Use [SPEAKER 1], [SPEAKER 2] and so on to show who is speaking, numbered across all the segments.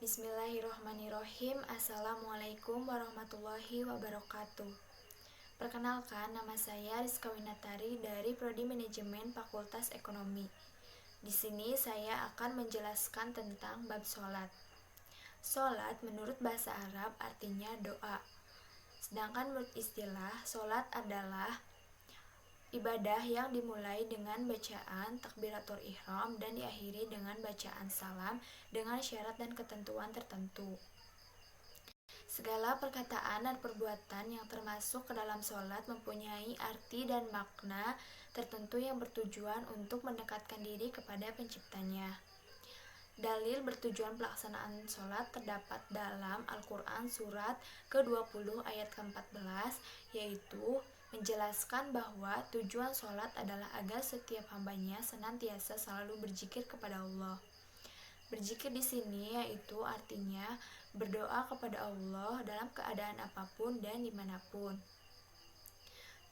[SPEAKER 1] Bismillahirrohmanirrohim. Assalamualaikum warahmatullahi wabarakatuh. Perkenalkan, nama saya Rizka Winatari dari Prodi Manajemen Fakultas Ekonomi. Di sini saya akan menjelaskan tentang bab sholat. Sholat menurut bahasa Arab artinya doa. Sedangkan menurut istilah, sholat adalah ibadah yang dimulai dengan bacaan takbiratul ihram dan diakhiri dengan bacaan salam dengan syarat dan ketentuan tertentu. Segala perkataan dan perbuatan yang termasuk ke dalam sholat mempunyai arti dan makna tertentu yang bertujuan untuk mendekatkan diri kepada penciptanya. Dalil bertujuan pelaksanaan sholat terdapat dalam Al-Quran surat ke-20 ayat ke-14, yaitu menjelaskan bahwa tujuan sholat adalah agar setiap hambanya senantiasa selalu berzikir kepada Allah. Berzikir di sini yaitu artinya berdoa kepada Allah dalam keadaan apapun dan dimanapun.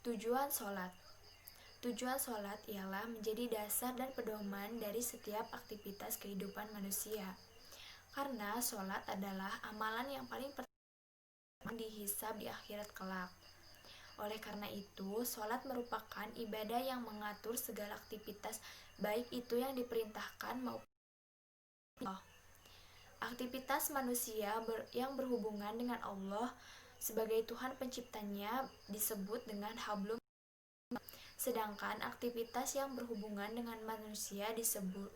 [SPEAKER 1] Tujuan sholat ialah menjadi dasar dan pedoman dari setiap aktivitas kehidupan manusia. Karena sholat adalah amalan yang paling pertama dihisab di akhirat kelak. Oleh karena itu, sholat merupakan ibadah yang mengatur segala aktivitas, baik itu yang diperintahkan maupun aktivitas manusia yang berhubungan dengan Allah sebagai Tuhan penciptanya disebut dengan hablum. Sedangkan aktivitas yang berhubungan dengan manusia disebut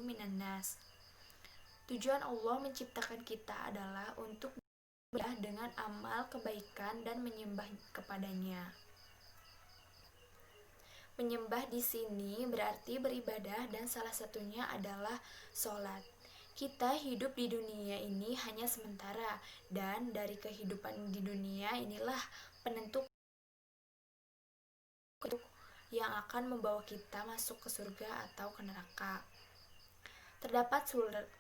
[SPEAKER 1] minannas. Tujuan Allah menciptakan kita adalah untuk beribadah dengan amal kebaikan dan menyembah kepadanya. Menyembah di sini berarti beribadah dan salah satunya adalah sholat. Kita hidup di dunia ini hanya sementara dan dari kehidupan di dunia inilah penentu yang akan membawa kita masuk ke surga atau ke neraka. Terdapat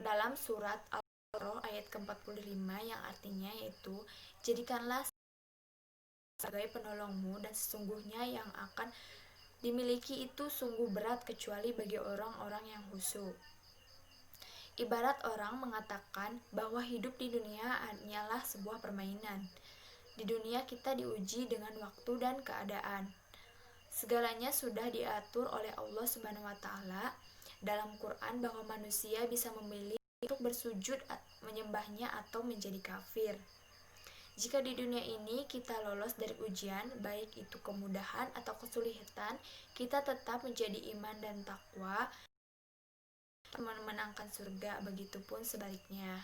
[SPEAKER 1] dalam surat Al-Baqarah ayat ke-45 yang artinya yaitu jadikanlah sebagai penolongmu dan sesungguhnya yang akan dimiliki itu sungguh berat kecuali bagi orang-orang yang khusyuk. Ibarat orang mengatakan bahwa hidup di dunia hanyalah sebuah permainan. Di dunia kita diuji dengan waktu dan keadaan. Segalanya sudah diatur oleh Allah Subhanahu wa Ta'ala dalam Quran bahwa manusia bisa memilih untuk bersujud menyembahnya atau menjadi kafir. Jika di dunia ini kita lolos dari ujian, baik itu kemudahan atau kesulitan, kita tetap menjadi iman dan takwa, memenangkan surga, begitupun sebaliknya.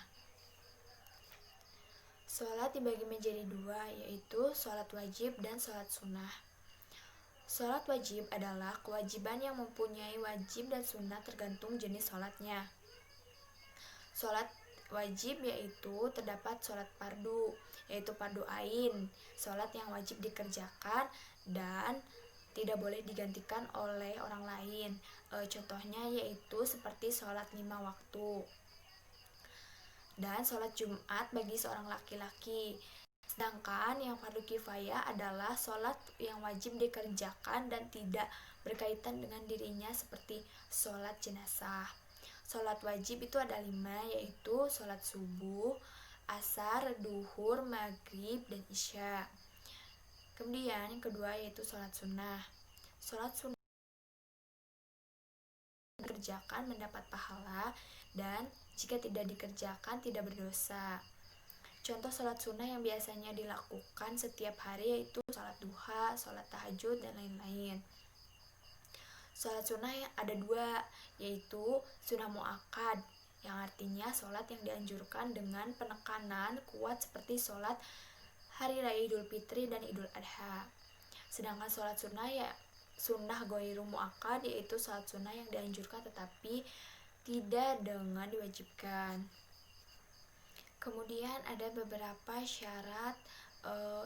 [SPEAKER 1] Sholat dibagi menjadi dua, yaitu sholat wajib dan sholat sunnah. Sholat wajib adalah kewajiban yang mempunyai wajib dan sunnah tergantung jenis sholatnya. Sholat wajib yaitu terdapat sholat fardu, yaitu fardu ain, sholat yang wajib dikerjakan dan tidak boleh digantikan oleh orang lain. Contohnya yaitu seperti sholat 5 waktu. Dan sholat Jumat bagi seorang laki-laki. Sedangkan yang fardu kifayah adalah sholat yang wajib dikerjakan dan tidak berkaitan dengan dirinya seperti sholat jenazah. Sholat wajib itu ada 5, yaitu sholat subuh, asar, duhur, maghrib, dan isya. Kemudian yang kedua yaitu sholat sunnah. Sholat sunnah dikerjakan mendapat pahala dan jika tidak dikerjakan tidak berdosa. Contoh sholat sunnah yang biasanya dilakukan setiap hari yaitu sholat duha, sholat tahajud, dan lain-lain. Sholat sunnah yang ada 2, yaitu sunnah muakkad, yang artinya sholat yang dianjurkan dengan penekanan kuat seperti sholat hari raya Idul Fitri dan Idul Adha. Sedangkan sholat sunnah sunnah ghairu muakkad, yaitu sholat sunnah yang dianjurkan tetapi tidak dengan diwajibkan. Kemudian ada beberapa syarat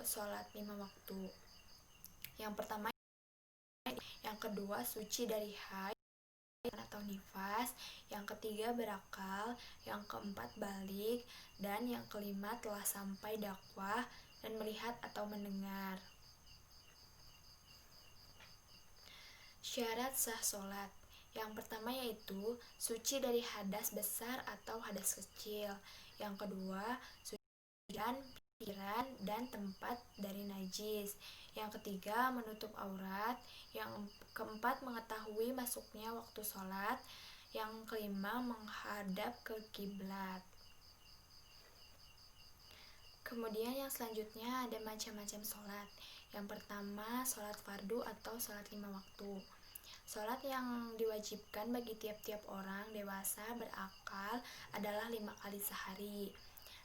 [SPEAKER 1] sholat 5 waktu. Yang pertama, yang kedua suci dari haid atau nifas, yang ketiga berakal, yang keempat balik, dan yang kelima telah sampai dakwah dan melihat atau mendengar. Syarat sah sholat. Yang pertama yaitu suci dari hadas besar atau hadas kecil. Yang kedua, suci dan pikiran dan tempat dari najis. Yang ketiga, menutup aurat. Yang keempat, mengetahui masuknya waktu sholat. Yang kelima, menghadap ke kiblat. Kemudian yang selanjutnya ada macam-macam sholat. Yang pertama, sholat fardu atau sholat 5 waktu. Sholat yang diwajibkan bagi tiap-tiap orang dewasa berakal adalah 5 kali sehari.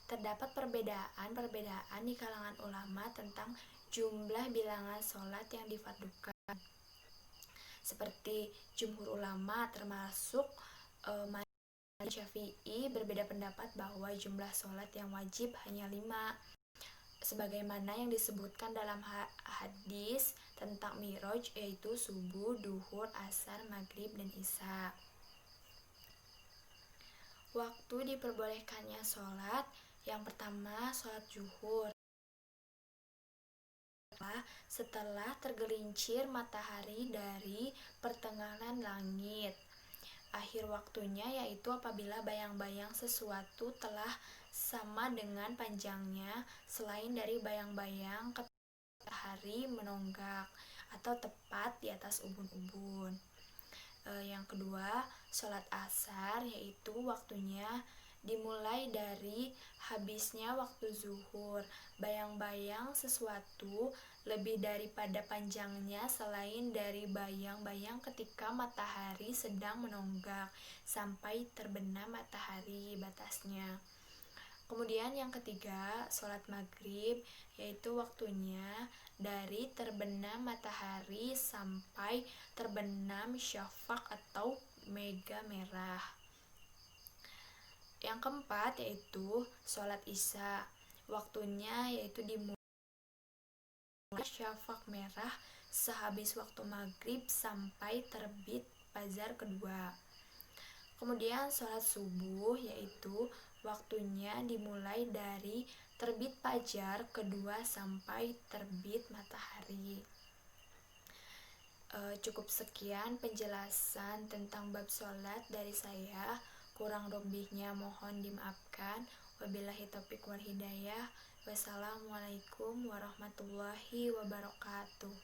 [SPEAKER 1] Terdapat perbedaan di kalangan ulama tentang jumlah bilangan sholat yang difardukan. Seperti jumhur ulama termasuk Syafi'i berbeda pendapat bahwa jumlah sholat yang wajib hanya 5, sebagaimana yang disebutkan dalam hadis tentang Mi'raj, yaitu subuh, duhur, asar, maghrib, dan isya. Waktu diperbolehkannya sholat, yang pertama sholat zuhur, setelah tergelincir matahari dari pertengahan langit. Akhir waktunya yaitu apabila bayang-bayang sesuatu telah sama dengan panjangnya selain dari bayang-bayang matahari menonggak atau tepat di atas ubun-ubun. Yang kedua, sholat asar, yaitu waktunya dimulai dari habisnya waktu zuhur. Bayang-bayang sesuatu lebih daripada panjangnya selain dari bayang-bayang ketika matahari sedang menonggak sampai terbenam matahari batasnya. Kemudian yang ketiga, sholat maghrib, yaitu waktunya dari terbenam matahari sampai terbenam syafaq atau mega merah. Yang keempat yaitu sholat isya, waktunya yaitu dimulai syafaq merah sehabis waktu maghrib sampai terbit fajar kedua. Kemudian sholat subuh, yaitu waktunya dimulai dari terbit fajar kedua sampai terbit matahari. Cukup sekian penjelasan tentang bab sholat dari saya. Kurang lebihnya mohon dimaafkan. Wabillahi taufiq wal hidayah. Wassalamualaikum warahmatullahi wabarakatuh.